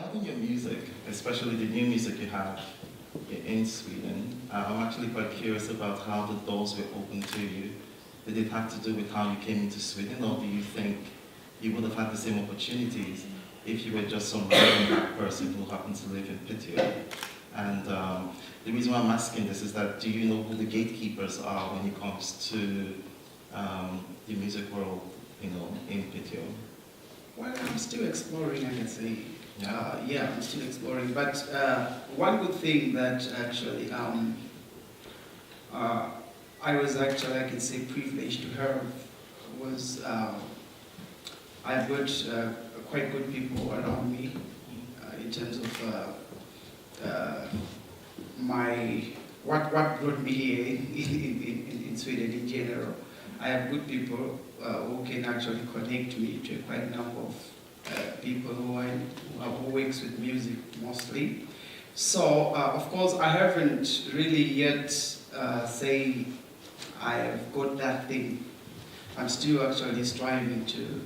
Regarding your music, especially the new music you have in Sweden, I'm actually quite curious about how the doors were opened to you. Did it have to do with how you came into Sweden, or do you think you would have had the same opportunities if you were just some random black person who happened to live in Piteå? And the reason why I'm asking this is that, do you know who the gatekeepers are when it comes to the music world, in Piteå? Well, I'm still exploring, I can say. Yeah, I'm still exploring. But one good thing that actually I was actually, I can say, privileged to have was I've got quite good people around me in terms of what brought me here in Sweden in general. I have good people who can actually connect me to quite a number of people who works with music mostly. So of course I haven't really yet say I have got that thing. I'm still actually striving to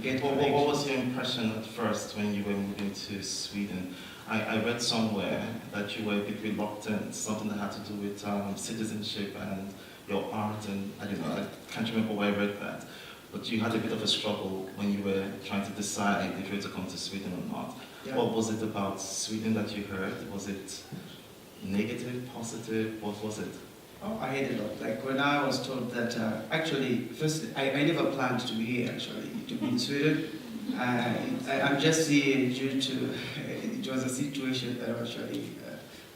get connected. What was your impression at first when you were moving to Sweden? I read somewhere that you were a bit reluctant, something that had to do with citizenship and your art, and I don't know, I can't remember where I read that. But you had a bit of a struggle when you were trying to decide if you were to come to Sweden or not. Yeah. What was it about Sweden that you heard? Was it negative, positive? What was it? Oh, I heard a lot. Like when I was told that, actually, first, I never planned to be here, actually, to be in Sweden. I'm just here due to, it was a situation that actually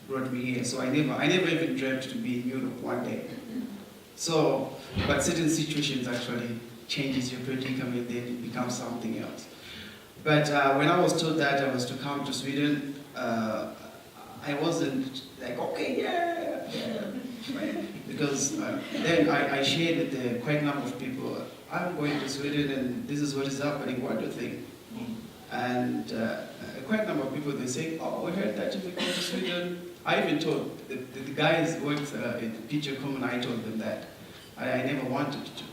brought me here. So I never even dreamt to be in Europe one day. So, but certain situations actually changes your predicament, then it becomes something else. But when I was told that I was to come to Sweden, I wasn't like, okay, yeah. Because then I shared with quite a number of people, I'm going to Sweden and this is what is happening, what do you think? And quite a number of people, they say, oh, we heard that if we go to Sweden. I even told the guys who worked in Piteå Common, I told them that. I never wanted to.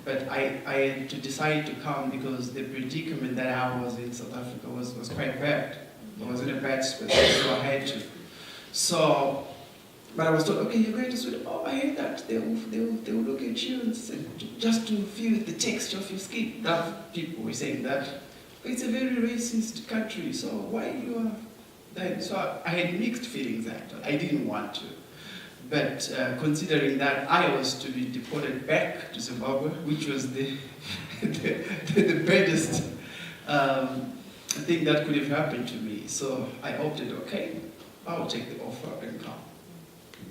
But I had to decide to come because the predicament that I was in South Africa was quite bad. I was in a bad space, so I had to. So, but I was told, okay, you're going to Sweden. Oh, I heard that. They will look at you and say, just to feel the texture of your skin. That people were saying that. But it's a very racist country, so why you are that? So I had mixed feelings that I didn't want to. But considering that I was to be deported back to Zimbabwe, which was the baddest thing that could have happened to me. So I opted, okay, I'll take the offer and come.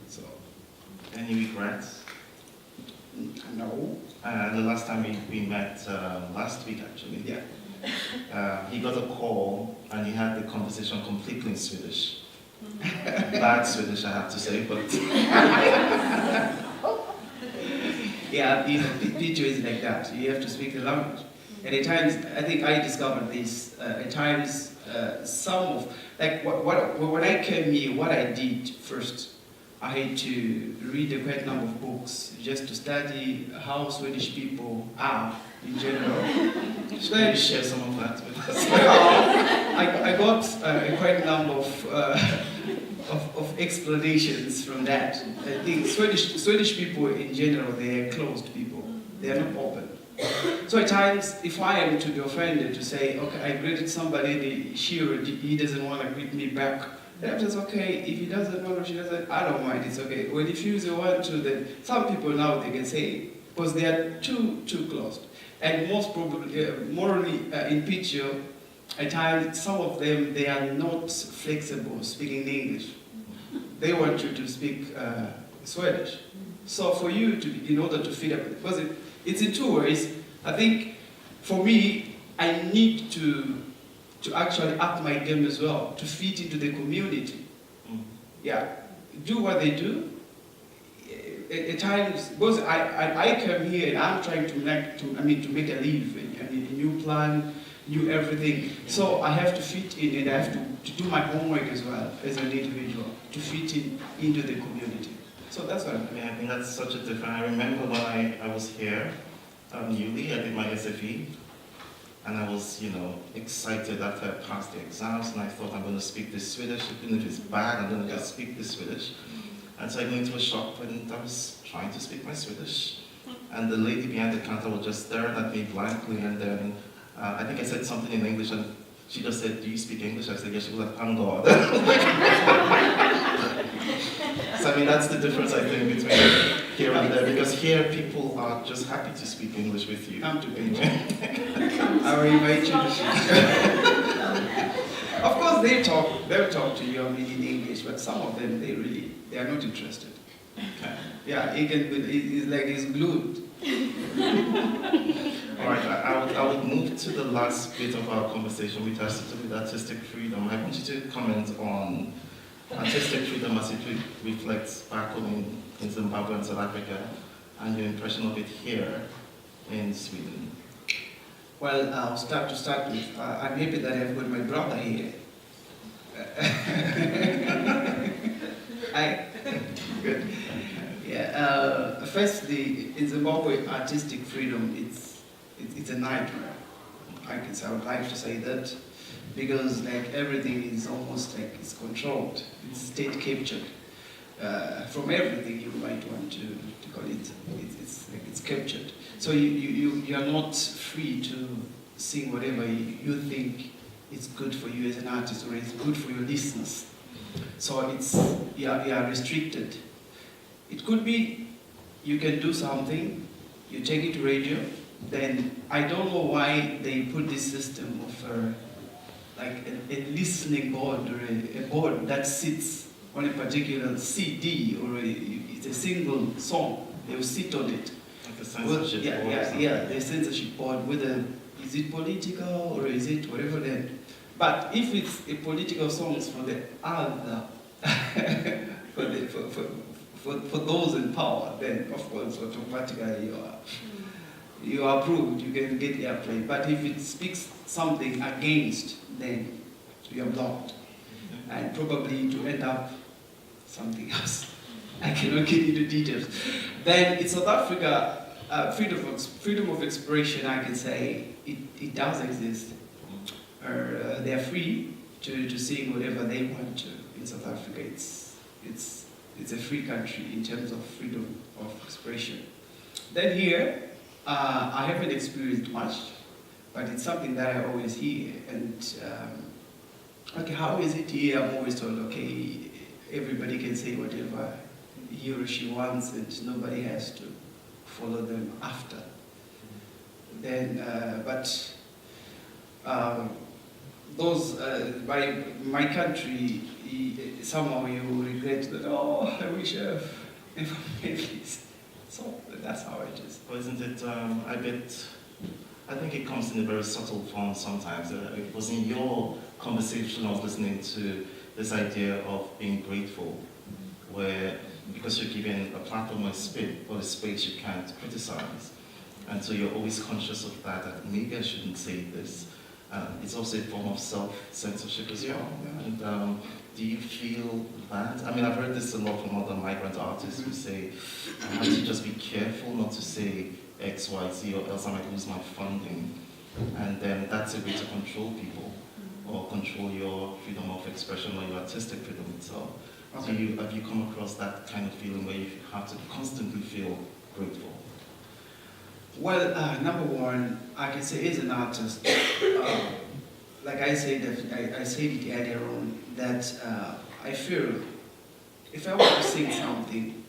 So, any regrets? No. The last time we met, last week actually. Yeah. He got a call and he had the conversation completely in Swedish. Bad Swedish, I have to say, but yeah, Piteå is like that. You have to speak the language. And at times, I think I discovered this. At times, some of like when I came here, what I did first, I had to read a great number of books just to study how Swedish people are in general. Should I share some of that with us? I got quite a number of explanations from that. I think Swedish people in general, they are closed people. They are not open. So at times, if I am to be offended to say, okay, I greeted somebody, he doesn't want to greet me back, then I'm just okay. If he doesn't want or she doesn't, I don't mind, it's okay. When if you want to, then some people now they can say, because they are too closed. And most probably, morally in Piteå, at times, some of them, they are not flexible speaking English. They want you to speak Swedish. So for you to, in order to fit up, because it's in two ways. I think for me, I need to actually up my game as well, to fit into the community. Yeah, do what they do. At times, because I come here and I'm trying to make a live. I mean, a new plan, new everything. So I have to fit in, and I have to do my homework as well as an individual to fit into the community. So that's what I mean. I think that's such a different. I remember when I was here newly, I did my SFE, And I was, excited after I passed the exams, and I thought I'm going to speak this Swedish. Even if it's bad, I'm going to just speak this Swedish. And so I go into a shop, and I was trying to speak my Swedish. And the lady behind the counter was just staring at me blankly, and then I think I said something in English, and she just said, "Do you speak English?" I said, "Yes." She was like, "Thank God." So I mean, that's the difference, I think, between here and there, because here people are just happy to speak English with you. Come to Piteå. I will invite you to Of course, they'll talk to you in English, but some of them, they are not interested. Okay. Yeah, it's like it's glued. All right, I would move to the last bit of our conversation, which has to do with artistic freedom. I want you to comment on artistic freedom as it reflects back home in Zimbabwe and South Africa, and your impression of it here in Sweden. Well, I'll start with, I'm happy that I've got my brother here. Good. Yeah. Firstly, in Zimbabwe, artistic freedom it's a nightmare. I would like to say that, because like everything is almost like it's controlled, it's state captured. From everything you might want to call it, it's captured. So you are not free to sing whatever you think is good for you as an artist, or it's good for your listeners. So you are restricted. It could be you can do something, you take it to radio, then I don't know why they put this system of like a listening board, or a board that sits on a particular CD, or it's a single song. They will sit on it. Like the censorship board. Yeah, the censorship board. Whether is it political or is it whatever then. But if it's a political songs for the other, for those in power, then of course automatically you are approved. You can get airplay. But if it speaks something against, then you are blocked, and probably to end up something else. I cannot get into details. Then in South Africa, freedom of expression, I can say, it does exist. They are free to sing whatever they want to in South Africa. It's a free country in terms of freedom of expression. Then here, I haven't experienced much, but it's something that I always hear. And okay, how is it here? I'm always told, okay, everybody can say whatever he or she wants, and nobody has to follow them after. Then, those by my country, somehow you regret that. Oh, I wish I've never made this. So that's how it is. Well, isn't it? I think it comes in a very subtle form sometimes. It was in your conversation I was listening to this idea of being grateful, where because you're given a platform or a space you can't criticize, and so you're always conscious of that maybe I shouldn't say this. It's also a form of self-censorship as well. Yeah. And do you feel that? I mean, I've heard this a lot from other migrant artists who say, I have to just be careful not to say X, Y, Z, or else I might lose my funding. And then that's a way to control people, or control your freedom of expression or your artistic freedom itself. Okay. Have you come across that kind of feeling where you have to constantly feel grateful? Well, number one, I can say as an artist, like I said it earlier on, that I feel if I want to sing something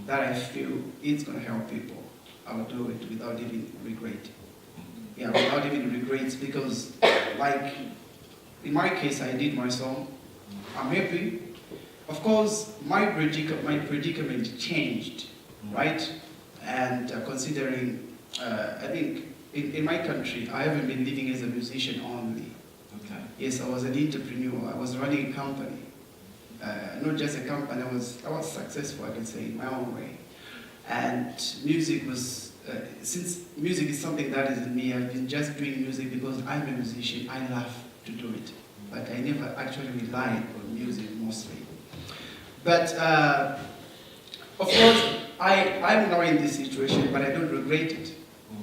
that I feel it's going to help people, I will do it without even regret. Yeah, without even regrets, because like in my case, I did my song. I'm happy. Of course, my predicament changed, right? And considering, I think in my country, I haven't been living as a musician only. Okay. Yes, I was an entrepreneur. I was running a company. Not just a company, I was successful, I can say, in my own way. And music was, since music is something that is in me, I've been just doing music because I'm a musician, I love to do it. But I never actually relied on music mostly. But, of course, I'm now in this situation, but I don't regret it.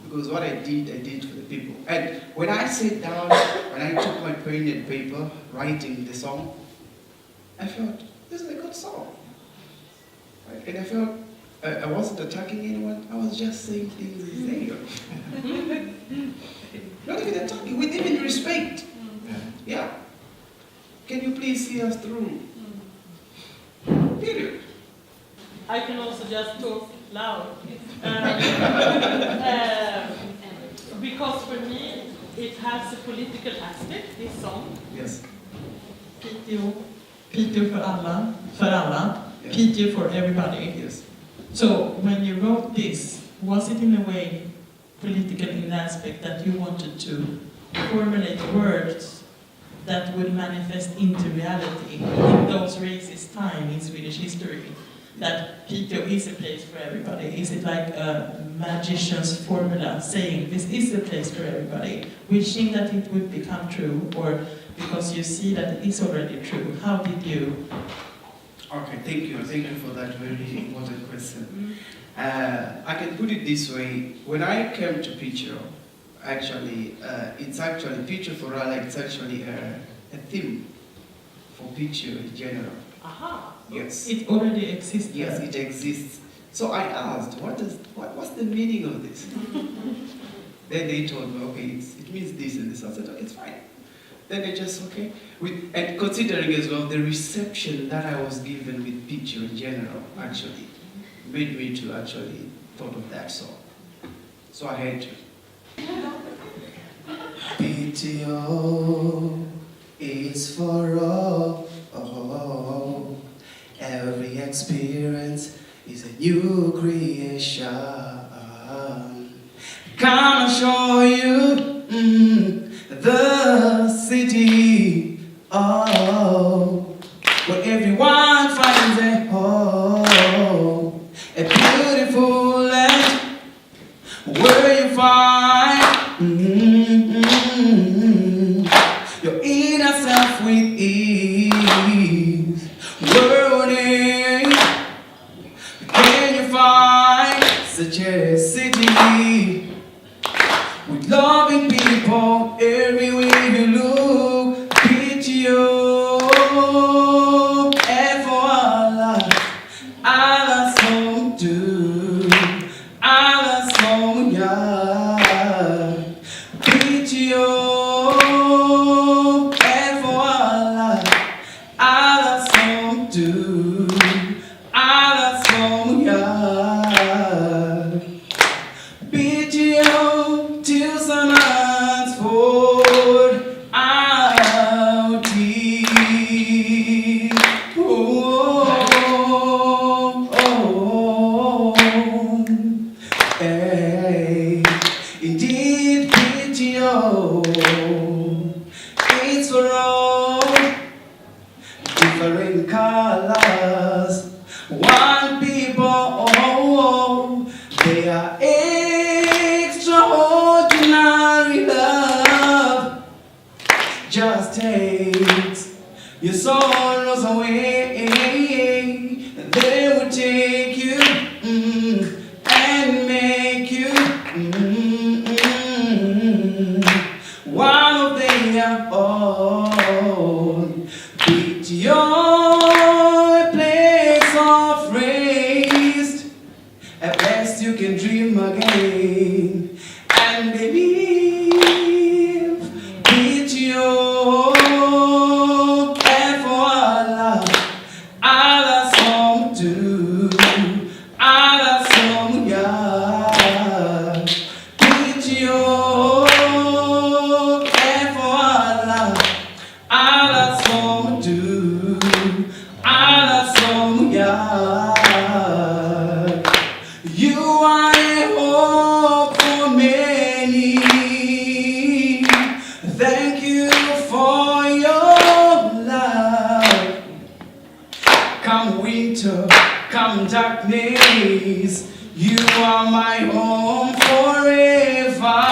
because what I did for the people. And when I sat down, when I took my pen and paper, writing the song, I felt, this is a good song. Right? And I felt, I wasn't attacking anyone, I was just saying things in there. Not even attacking, with even respect. Yeah. Can you please see us through? Period. I can also just talk loud. Because for me, it has a political aspect, this song. Yes. Piteå för alla, Yes. Piteå for everybody. Yes. So when you wrote this, was it in a way political in the aspect that you wanted to formulate words that would manifest into reality in those racist time in Swedish history? That Piteå is a place for everybody? Is it like a magician's formula saying this is a place for everybody, wishing that it would become true, or because you see that it is already true? How did you? Okay, thank you for that very important question. I can put it this way. When I came to Piteå, actually, it's actually Piteå for all, like, it's actually a theme for Piteå in general. Aha. Yes. It already exists. Yes, it exists. So I asked, what's the meaning of this? Then they told me, okay, it means this and this. I said, okay, it's fine. Then they just, okay. And considering as well the reception that I was given with Piteå in general, actually, made me to actually thought of that song. So I had to. Piteå is for all. Every experience is a new creation. Come and show you the city, where everyone finds a home, a beautiful land where you find your inner self with ease. Worlding, can you find such a city with loving people everywhere you look? Piteå, and for alla som du, alla som jag. Piteå, and for alla som du, alla som jag. Piteå tillsammans får alltid. Hey. Indeed, Piteå, it's for all. Different colors, one people, they are extraordinary love. Just takes your sorrows away, and they will take you and make you one of their own. Piteå, a place of rest, a place you can dream again and believe. Piteå, and for alla som du, alla som jag. Piteå, and for alla som du, alla som jag. You are a hope for many. Thank you for your love. Come winter, come darkness, you are my home forever.